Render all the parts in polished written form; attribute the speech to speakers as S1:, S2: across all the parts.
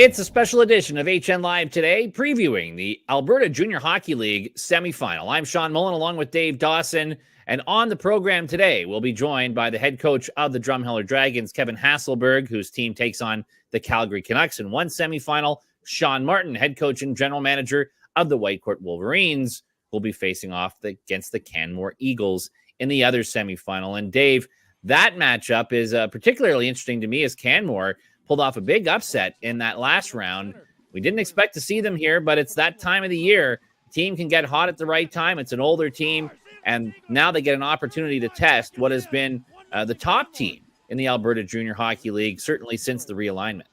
S1: It's a special edition of HN Live today, previewing the Alberta Junior Hockey League semifinal. I'm Shawn Mullin along with Dave Dawson, and on the program today, we'll be joined by the head coach of the Drumheller Dragons, Kevin Hasselberg, whose team takes on the Calgary Canucks in one semifinal. Shawn Martin, head coach and general manager of the Whitecourt Wolverines, will be facing off against the Canmore Eagles in the other semifinal. And Dave, that matchup is particularly interesting to me as Canmore pulled off a big upset in that last round. We didn't expect to see them here, but it's that time of the year. Team can get hot at the right time. It's an older team, and now they get an opportunity to test what has been the top team in the Alberta Junior Hockey League, certainly since the realignment.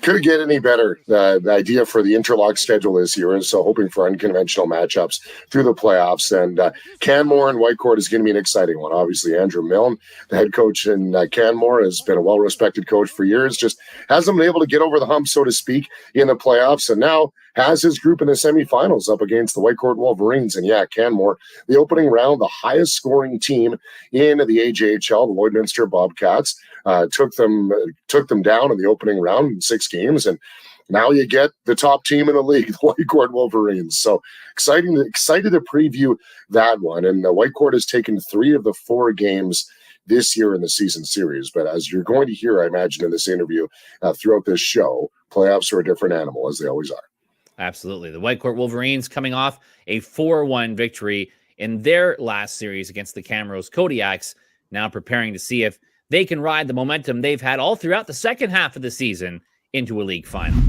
S2: Could it get any better? The idea for the interlock schedule this year is hoping for unconventional matchups through the playoffs. And Canmore and Whitecourt is going to be an exciting one. Obviously, Andrew Mullin, the head coach in Canmore, has been a well-respected coach for years. Just hasn't been able to get over the hump, so to speak, in the playoffs. And now has his group in the semifinals up against the Whitecourt Wolverines. And yeah, Canmore, the opening round, the highest scoring team in the AJHL, the Lloydminster Bobcats, took them down in the opening round in 6 games, and now you get the top team in the league, the Whitecourt Wolverines. So excited to preview that one. And Whitecourt has taken 3 of the 4 games this year in the season series. But as you're going to hear, I imagine, in this interview throughout this show, playoffs are a different animal, as they always are.
S1: Absolutely. The Whitecourt Wolverines coming off a 4-1 victory in their last series against the Camrose Kodiaks, now preparing to see if they can ride the momentum they've had all throughout the second half of the season into a league final.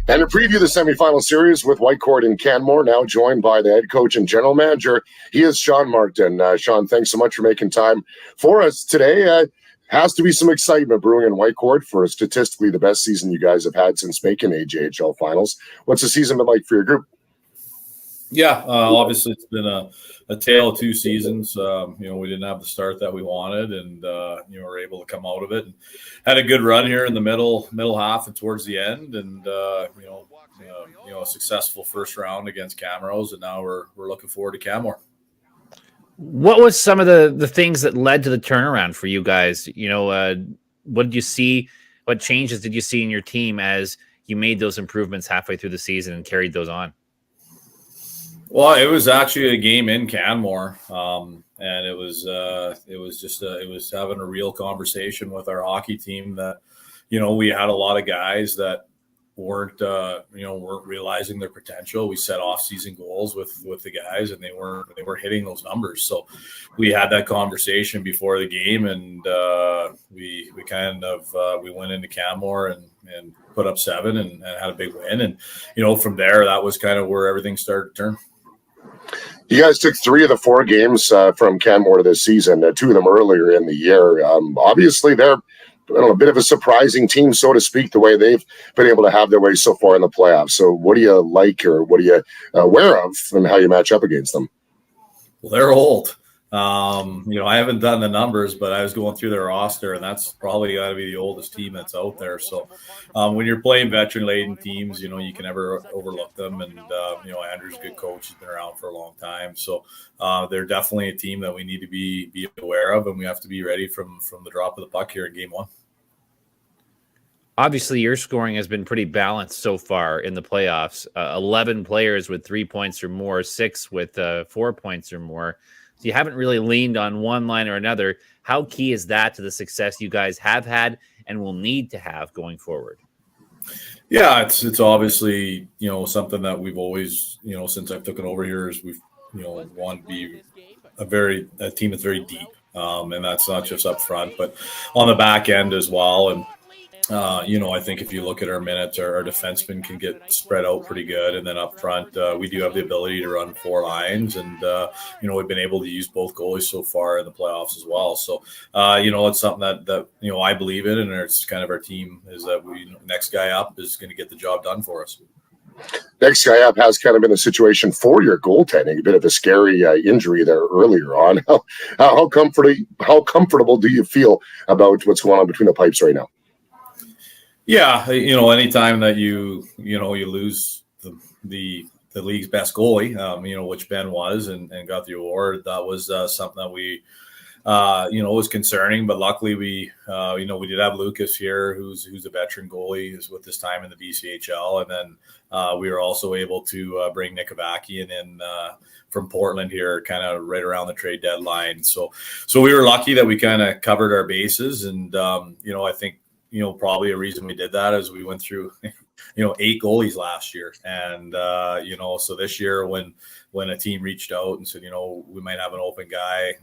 S2: And to preview the semifinal series with Whitecourt and Canmore, now joined by the head coach and general manager, he is Shawn Martin. Shawn, thanks so much for making time for us today. Has to be some excitement brewing in Whitecourt for statistically the best season you guys have had since making AJHL finals. What's the season been like for your group?
S3: Yeah, obviously it's been a tale of 2 seasons. We didn't have the start that we wanted, and we're able to come out of it and had a good run here in the middle half and towards the end, and a successful first round against Camrose, and now we're looking forward to Canmore.
S1: What was some of the things that led to the turnaround for you guys? What did you see? What changes did you see in your team as you made those improvements halfway through the season and carried those on?
S3: Well, it was actually a game in Canmore, and it was having a real conversation with our hockey team that, we had a lot of guys that weren't realizing their potential. We set off-season goals with the guys, and they weren't hitting those numbers. So we had that conversation before the game, and we went into Canmore and put up 7 and had a big win. And from there, that was kind of where everything started to turn.
S2: You guys took 3 of the 4 games from Canmore this season, 2 of them earlier in the year. Obviously, they're a bit of a surprising team, so to speak, the way they've been able to have their way so far in the playoffs. So what do you like, or what are you aware of, and how you match up against them?
S3: Well, they're old. I haven't done the numbers, but I was going through their roster, and that's probably got to be the oldest team that's out there. So when you're playing veteran-laden teams, you can never overlook them. And, Andrew's a good coach. He's been around for a long time. So they're definitely a team that we need to be aware of, and we have to be ready from the drop of the puck here in game 1.
S1: Obviously, your scoring has been pretty balanced so far in the playoffs. 11 players with 3 points or more, 6 with 4 points or more. So you haven't really leaned on one line or another. How key is that to the success you guys have had and will need to have going forward?
S3: Yeah, it's obviously, something that we've always, since I've taken over here, is we've, want to be a team that's very deep. And that's not just up front, but on the back end as well. And, I think if you look at our minutes, our defensemen can get spread out pretty good. And then up front, we do have the ability to run 4 lines. And, we've been able to use both goalies so far in the playoffs as well. So, it's something that I believe in, and it's kind of our team is that next guy up is going to get the job done for us.
S2: Next guy up has kind of been a situation for your goaltending, a bit of a scary injury there earlier on. How comfortable do you feel about what's going on between the pipes right now?
S3: Yeah, anytime that you lose the league's best goalie, which Ben was and got the award, that was something that we it was concerning, but luckily we did have Lucas here, who's a veteran goalie, who's with this time in the BCHL. And then we were also able to bring Nick Avakian in from Portland here, kind of right around the trade deadline. So we were lucky that we kind of covered our bases. And, I think, probably a reason we did that is we went through, 8 goalies last year. And, so this year when a team reached out and said, we might have an open guy,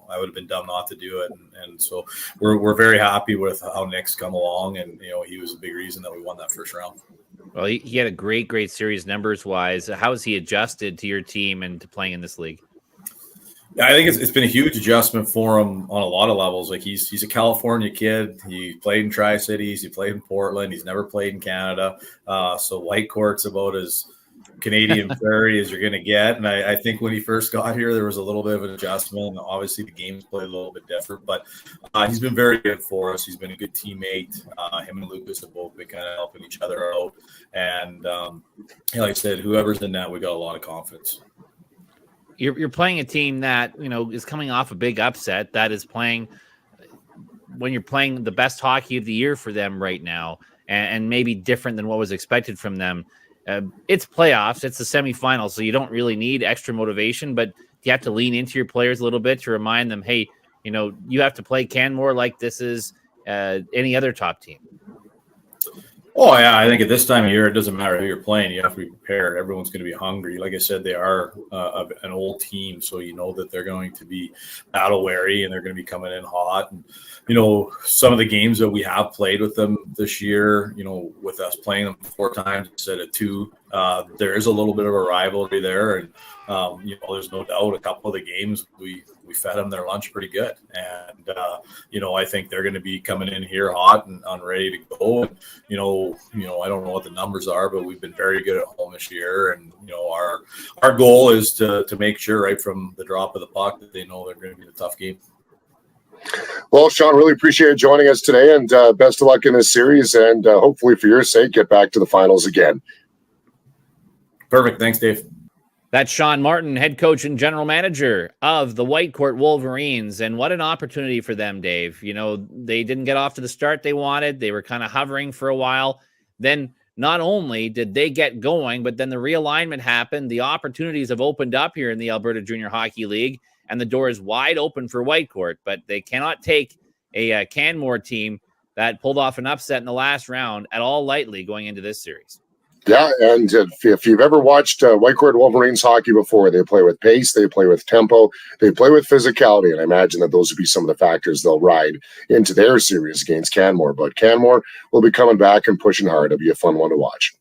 S3: I would have been dumb not to do it. And so we're very happy with how Nick's come along. And, he was a big reason that we won that first round.
S1: Well, he had a great series numbers wise. How has he adjusted to your team and to playing in this league?
S3: Yeah, I think it's been a huge adjustment for him on a lot of levels. Like he's a California kid. He played in Tri-Cities. He played in Portland. He's never played in Canada. So Whitecourt's about as Canadian prairie as you're going to get. And I think when he first got here, there was a little bit of an adjustment. Obviously, the game's played a little bit different, but he's been very good for us. He's been a good teammate. Him and Lucas have both been kind of helping each other out. And like I said, whoever's in that, we got a lot of confidence.
S1: You're playing a team that, is coming off a big upset, that is playing when you're playing the best hockey of the year for them right now, and maybe different than what was expected from them. It's playoffs, it's the semifinals, so you don't really need extra motivation, but you have to lean into your players a little bit to remind them, hey, you have to play Canmore like this is any other top team.
S3: Oh, yeah, I think at this time of year, it doesn't matter who you're playing. You have to be prepared. Everyone's going to be hungry. Like I said, they are an old team, so that they're going to be battle-weary and they're going to be coming in hot. And, some of the games that we have played with them this year, with us playing them 4 times instead of 2, there is a little bit of a rivalry there. And, there's no doubt a couple of the games we fed them their lunch pretty good. And, I think they're going to be coming in here hot and ready to go. And, I don't know what the numbers are, but we've been very good at home this year. And, our goal is to make sure right from the drop of the puck that they know they're going to be a tough game.
S2: Well, Shawn, really appreciate joining us today, and best of luck in this series. And hopefully for your sake, get back to the finals again.
S3: Perfect. Thanks, Dave.
S1: That's Shawn Martin, head coach and general manager of the Whitecourt Wolverines. And what an opportunity for them, Dave. They didn't get off to the start they wanted. They were kind of hovering for a while. Then not only did they get going, but then the realignment happened. The opportunities have opened up here in the Alberta Junior Hockey League, and the door is wide open for Whitecourt. But they cannot take a Canmore team that pulled off an upset in the last round at all lightly going into this series.
S2: Yeah, and if you've ever watched Whitecourt Wolverines hockey before, they play with pace, they play with tempo, they play with physicality, and I imagine that those would be some of the factors they'll ride into their series against Canmore. But Canmore will be coming back and pushing hard. It'll be a fun one to watch.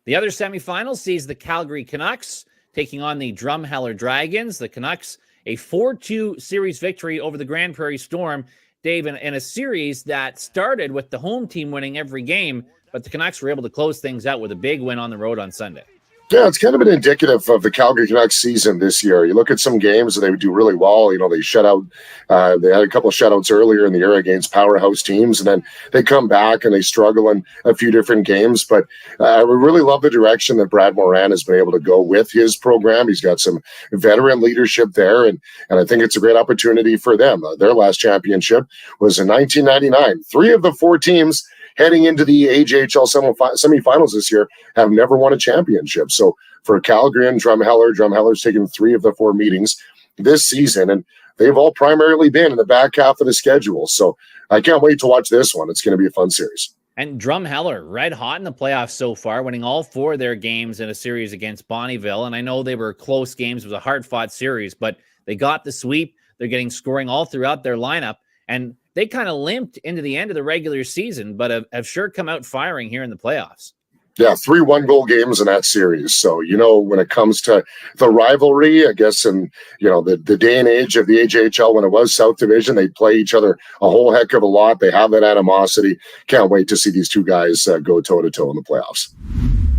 S1: The other semifinal sees the Calgary Canucks taking on the Drumheller Dragons. The Canucks, a 4-2 series victory over the Grand Prairie Storm, Dave, in a series that started with the home team winning every game, but the Canucks were able to close things out with a big win on the road on Sunday.
S2: Yeah, it's kind of been indicative of the Calgary Canucks season this year. You look at some games and they would do really well. They shut out. They had a couple of shutouts earlier in the year against powerhouse teams, and then they come back and they struggle in a few different games. But we really love the direction that Brad Moran has been able to go with his program. He's got some veteran leadership there, and I think it's a great opportunity for them. Their last championship was in 1999. 3 of the 4 teams heading into the AJHL semifinals this year have never won a championship. So for Calgary and Drumheller's taken 3 of the 4 meetings this season, and they've all primarily been in the back half of the schedule. So I can't wait to watch this one. It's going to be a fun series.
S1: And Drumheller, red hot in the playoffs so far, winning all 4 of their games in a series against Bonnyville. And I know they were close games. It was a hard-fought series, but they got the sweep. They're getting scoring all throughout their lineup. And they kind of limped into the end of the regular season, but have sure come out firing here in the playoffs.
S2: Yeah, 3 1-goal games in that series. So, when it comes to the rivalry, I guess in, the day and age of the AJHL when it was South Division, they play each other a whole heck of a lot. They have that animosity. Can't wait to see these 2 guys go toe-to-toe in the playoffs.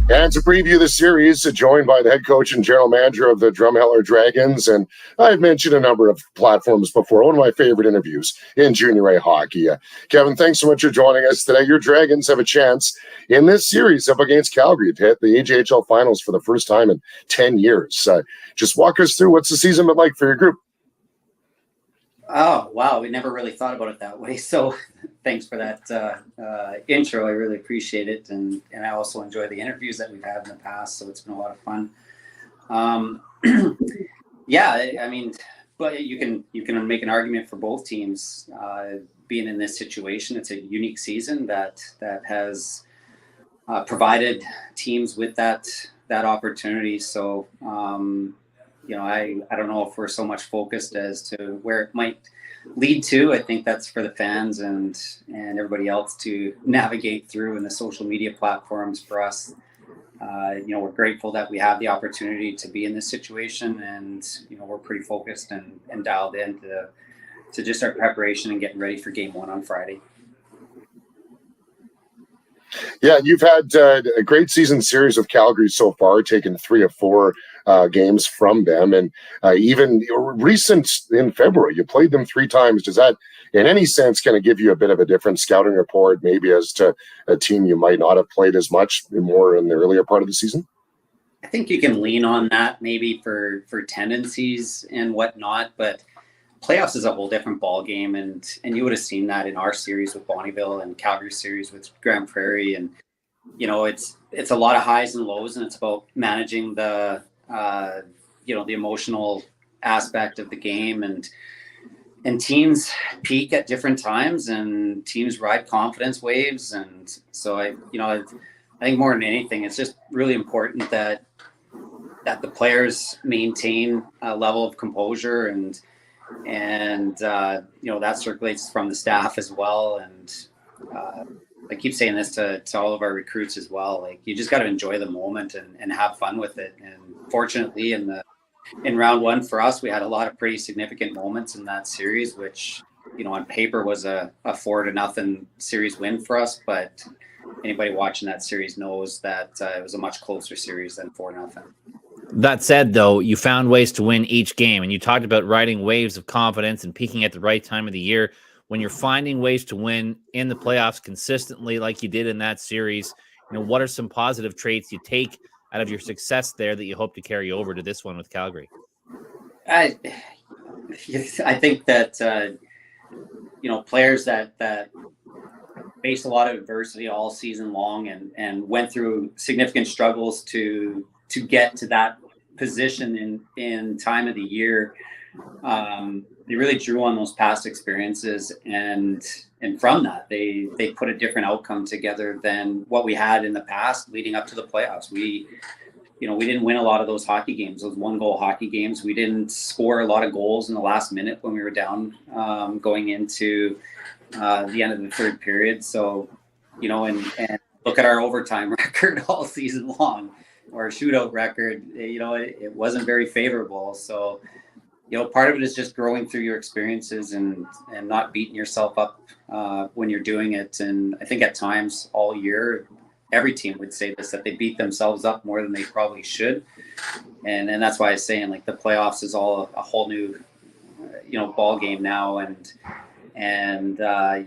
S2: And to preview the series, joined by the head coach and general manager of the Drumheller Dragons. And I've mentioned a number of platforms before. One of my favorite interviews in junior A hockey. Kevin, thanks so much for joining us today. Your Dragons have a chance in this series up against Calgary to hit the AJHL finals for the first time in 10 years. Just walk us through what's the season been like for your group.
S4: Oh, wow. We never really thought about it that way. So thanks for that intro. I really appreciate it. And I also enjoy the interviews that we've had in the past. So it's been a lot of fun. Yeah, I mean, but you can make an argument for both teams being in this situation. It's a unique season that has provided teams with that opportunity. So, I don't know if we're so much focused as to where it might lead to. I think that's for the fans and everybody else to navigate through in the social media platforms. For us, we're grateful that we have the opportunity to be in this situation, and we're pretty focused and dialed in to just our preparation and getting ready for game 1 on Friday.
S2: Yeah, you've had a great season series with Calgary so far, taken 3 of 4 games from them. And even recent in February, you played them 3 times. Does that, in any sense, kind of give you a bit of a different scouting report, maybe as to a team you might not have played as much more in the earlier part of the season?
S4: I think you can lean on that maybe for tendencies and whatnot, but playoffs is a whole different ball game, and you would have seen that in our series with Bonnyville and Calgary series with Grand Prairie, and it's a lot of highs and lows, and it's about managing the the emotional aspect of the game, and teams peak at different times, and teams ride confidence waves, and so I think more than anything, it's just really important that the players maintain a level of composure and that circulates from the staff as well. And I keep saying this to all of our recruits as well. Like, you just got to enjoy the moment and have fun with it. And fortunately, in round 1 for us, we had a lot of pretty significant moments in that series, which on paper was a 4-0 series win for us. But anybody watching that series knows that it was a much closer series than 4-0.
S1: That said, though, you found ways to win each game, and you talked about riding waves of confidence and peaking at the right time of the year. When you're finding ways to win in the playoffs consistently, like you did in that series, what are some positive traits you take out of your success there that you hope to carry over to this one with Calgary?
S4: I think that players that faced a lot of adversity all season long and went through significant struggles to get to that position in time of the year, they really drew on those past experiences, and from that they put a different outcome together than what we had in the past leading up to the playoffs. We didn't win a lot of those hockey games, those 1-goal hockey games. We didn't score a lot of goals in the last minute when we were down going into the end of the third period. So, and look at our overtime record all season long, or shootout record. It wasn't very favorable. So, part of it is just growing through your experiences and not beating yourself up when you're doing it. And I think at times all year, every team would say this, that they beat themselves up more than they probably should. And that's why I was saying, like, the playoffs is all a whole new, ball game now. And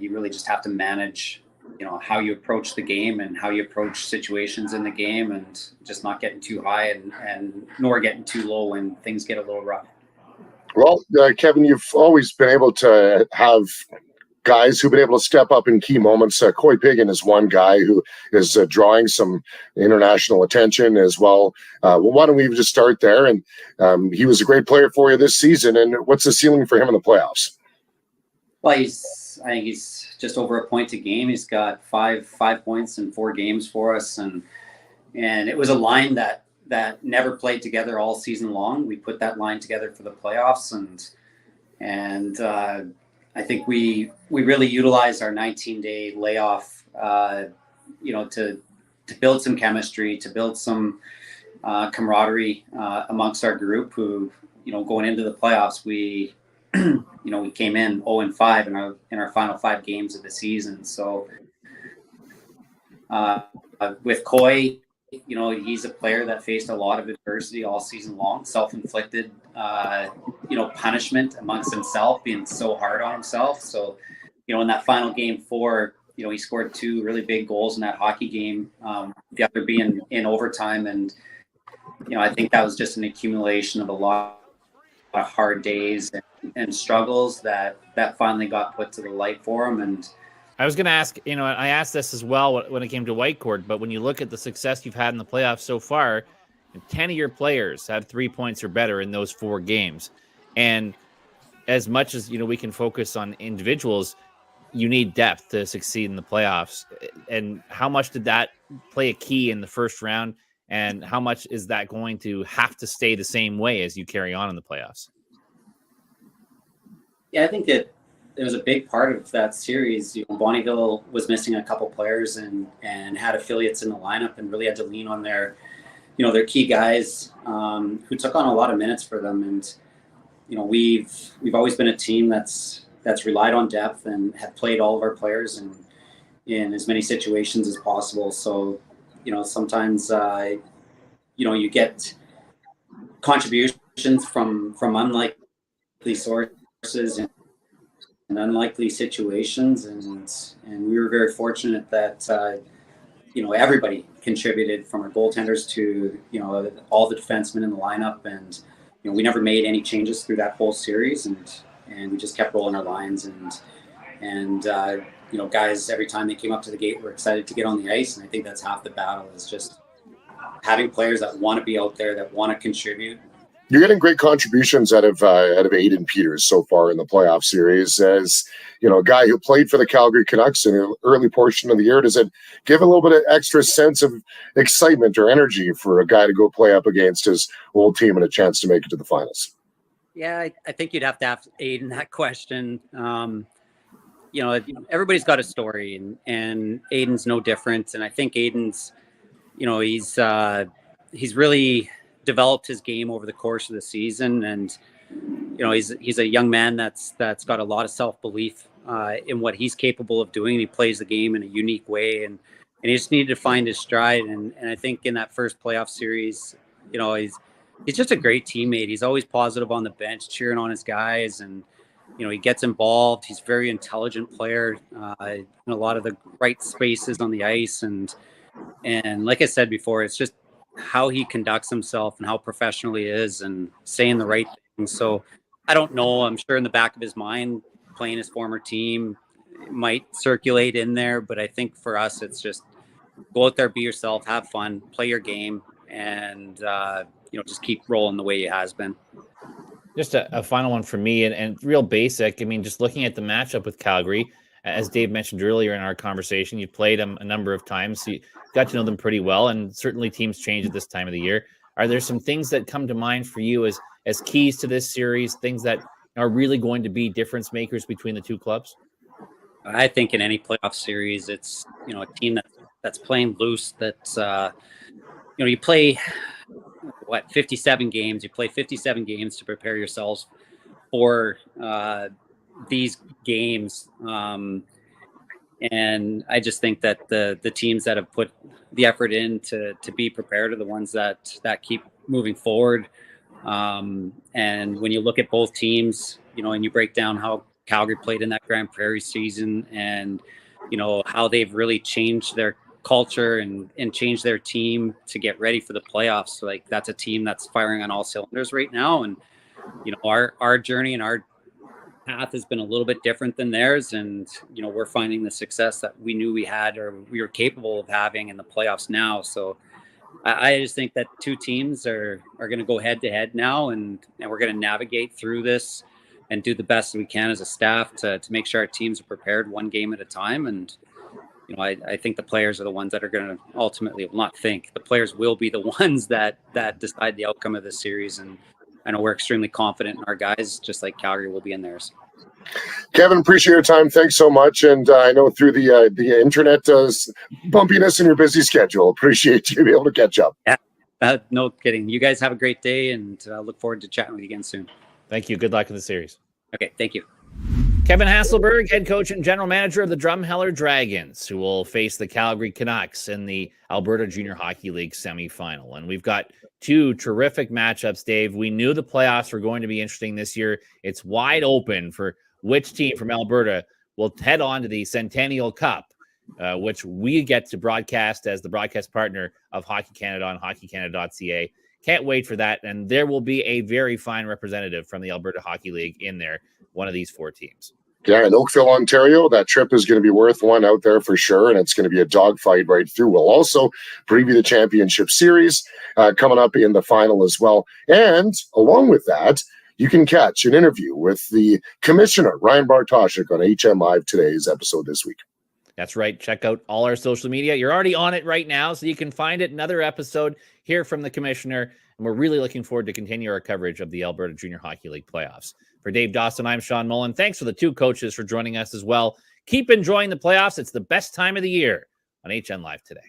S4: you really just have to manage, how you approach the game and how you approach situations in the game, and just not getting too high and nor getting too low when things get a little rough.
S2: Well, Kevin, you've always been able to have guys who've been able to step up in key moments. Coy Piggin is one guy who is drawing some international attention as well. Why don't we just start there? And he was a great player for you this season. And what's the ceiling for him in the playoffs?
S4: Well, I think he's just over a point a game. He's got five points in 4 games for us, and it was a line that never played together all season long. We put that line together for the playoffs, and I think we really utilized our 19-day layoff, to build some chemistry, to build some camaraderie amongst our group. Who, going into the playoffs, we came in 0-5 in our final 5 games of the season. So with Coy, he's a player that faced a lot of adversity all season long, self-inflicted, punishment amongst himself, being so hard on himself. So, in that final game 4, he scored 2 really big goals in that hockey game, the other being in overtime. And, I think that was just an accumulation of a lot of hard days and struggles that finally got put to the light for him. And
S1: I was going to ask, I asked this as well when it came to Whitecourt, but when you look at the success you've had in the playoffs so far, 10 of your players had 3 points or better in those 4 games. And as much as, we can focus on individuals, you need depth to succeed in the playoffs. And how much did that play a key in the first round? And how much is that going to have to stay the same way as you carry on in the playoffs?
S4: Yeah, I think it was a big part of that series. Bonnyville was missing a couple players and had affiliates in the lineup and really had to lean on their key guys who took on a lot of minutes for them. And we've always been a team that's relied on depth and have played all of our players in as many situations as possible. So sometimes you get contributions from unlikely sources and unlikely situations, and we were very fortunate that everybody contributed, from our goaltenders to all the defensemen in the lineup, and we never made any changes through that whole series, and we just kept rolling our lines, and guys, every time they came up to the gate were excited to get on the ice, and I think that's half the battle, is just having players that want to be out there, that want to contribute.
S2: You're getting great contributions out of Aiden Peters so far in the playoff series. As a guy who played for the Calgary Canucks in the early portion of the year, does it give a little bit of extra sense of excitement or energy for a guy to go play up against his old team and a chance to make it to the finals?
S5: Yeah, I think you'd have to ask Aiden that question. Everybody's got a story, and Aiden's no different. And I think Aiden's, he's really developed his game over the course of the season, and he's a young man that's got a lot of self-belief in what he's capable of doing. He plays the game in a unique way, and he just needed to find his stride. And I think in that first playoff series, he's just a great teammate. He's always positive on the bench, cheering on his guys, and he gets involved. He's a very intelligent player in a lot of the right spaces on the ice, and like I said before, it's just how he conducts himself and how professional he is and saying the right things. So I don't know. I'm sure in the back of his mind, playing his former team might circulate in there, but I think for us, it's just go out there, be yourself, have fun, play your game, and just keep rolling the way he has been.
S1: Just a final one for me, and real basic. I mean, just looking at the matchup with Calgary, as Dave mentioned earlier in our conversation, you played them a number of times. So you got to know them pretty well, and certainly teams change at this time of the year. Are there some things that come to mind for you as keys to this series, things that are really going to be difference makers between the two clubs?
S5: I think in any playoff series, it's a team that's playing loose. That's you play 57 games. You play 57 games to prepare yourselves for these games, and I just think that the teams that have put the effort in to be prepared are the ones that keep moving forward. And when you look at both teams, and you break down how Calgary played in that Grand Prairie season, and how they've really changed their culture and changed their team to get ready for the playoffs. Like, that's a team that's firing on all cylinders right now, and our journey and our path has been a little bit different than theirs, and we're finding the success that we knew we had or we were capable of having in the playoffs now. So I just think that two teams are going to go head to head now, and we're going to navigate through this and do the best we can as a staff to make sure our teams are prepared one game at a time. And I think the players are the ones that are going to ultimately, the players will be the ones that decide the outcome of this series. And I know we're extremely confident in our guys, just like Calgary will be in theirs.
S2: Kevin, appreciate your time. Thanks so much. And I know through the internet bumpiness in your busy schedule, appreciate you being able to catch up.
S5: Yeah, no kidding. You guys have a great day, and look forward to chatting with you again soon.
S1: Thank you. Good luck in the series.
S5: Okay, thank you.
S1: Kevin Hasselberg, head coach and general manager of the Drumheller Dragons, who will face the Calgary Canucks in the Alberta Junior Hockey League semifinal. And we've got two terrific matchups, Dave. We knew the playoffs were going to be interesting this year. It's wide open for which team from Alberta will head on to the Centennial Cup, which we get to broadcast as the broadcast partner of Hockey Canada on hockeycanada.ca. Can't wait for that. And there will be a very fine representative from the Alberta Hockey League in there, one of these 4 teams.
S2: Yeah, in Oakville, Ontario, that trip is going to be worth one out there for sure, and it's going to be a dogfight right through. We'll also preview the championship series coming up in the final as well. And along with that, you can catch an interview with the commissioner, Ryan Bartoshik, on HM Live today's episode this week.
S1: That's right. Check out all our social media. You're already on it right now, so you can find it. Another episode, hear from the commissioner, and we're really looking forward to continue our coverage of the Alberta Junior Hockey League playoffs. For Dave Dawson, I'm Shawn Mullin. Thanks for the 2 coaches for joining us as well. Keep enjoying the playoffs. It's the best time of the year on HN Live today.